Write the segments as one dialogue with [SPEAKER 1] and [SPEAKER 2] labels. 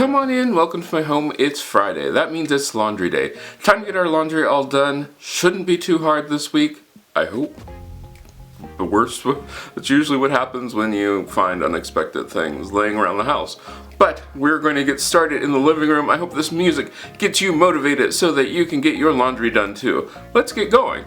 [SPEAKER 1] Come on in, welcome to my home. It's Friday. That means it's laundry day. Time to get our laundry all done. Shouldn't be too hard this week, I hope. The worst, that's usually what happens when you find unexpected things laying around the house. But we're going to get started in the living room. I hope this music gets you motivated so that you can get your laundry done too. Let's get going.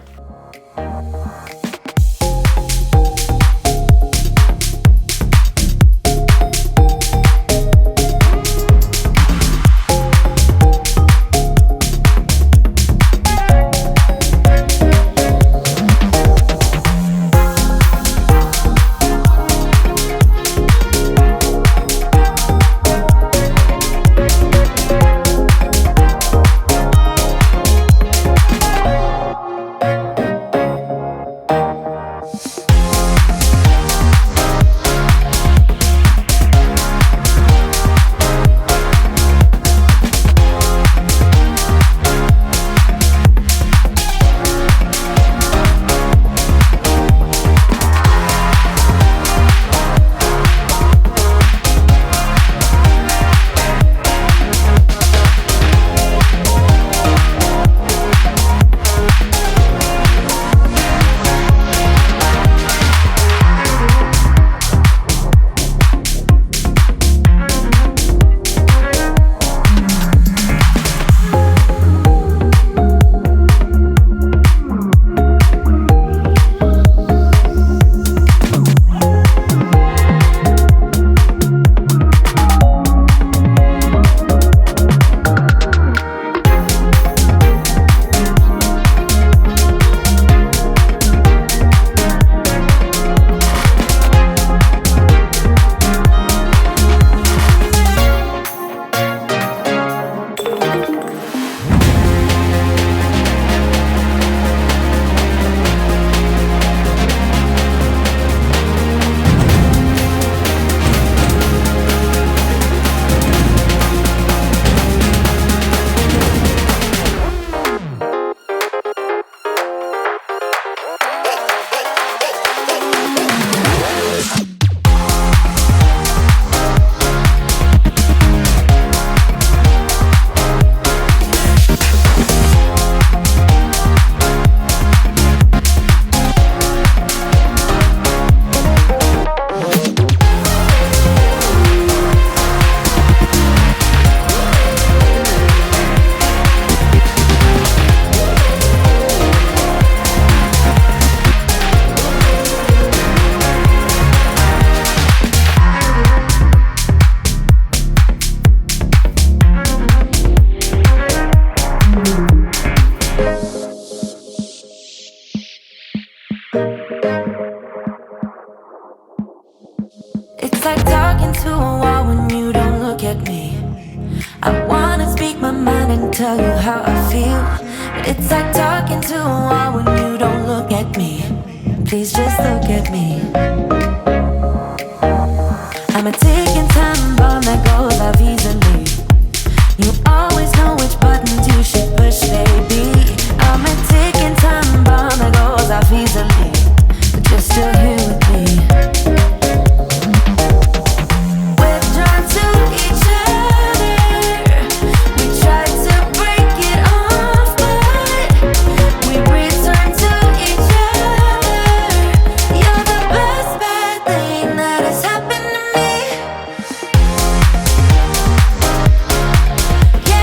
[SPEAKER 2] It's like talking to a wall when you don't look at me. I wanna speak my mind and tell you how I feel, but it's like talking to a wall when you don't look at me. Please just look at me. I'm a ticking time bomb that goes off easily. You always know which buttons you should push, baby. I'm a ticking time bomb that goes off easily, but you're still here with me. Yeah.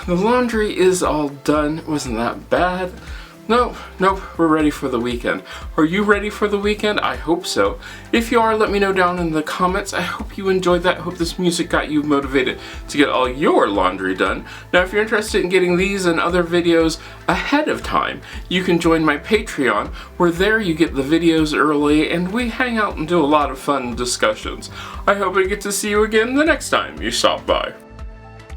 [SPEAKER 1] the laundry is all done. It wasn't that bad. Nope, we're ready for the weekend. Are you ready for the weekend? I hope so. If you are, let me know down in the comments. I hope you enjoyed that. I hope this music got you motivated to get all your laundry done. Now, if you're interested in getting these and other videos ahead of time, you can join my Patreon, where there you get the videos early and we hang out and do a lot of fun discussions. I hope I get to see you again the next time you stop by.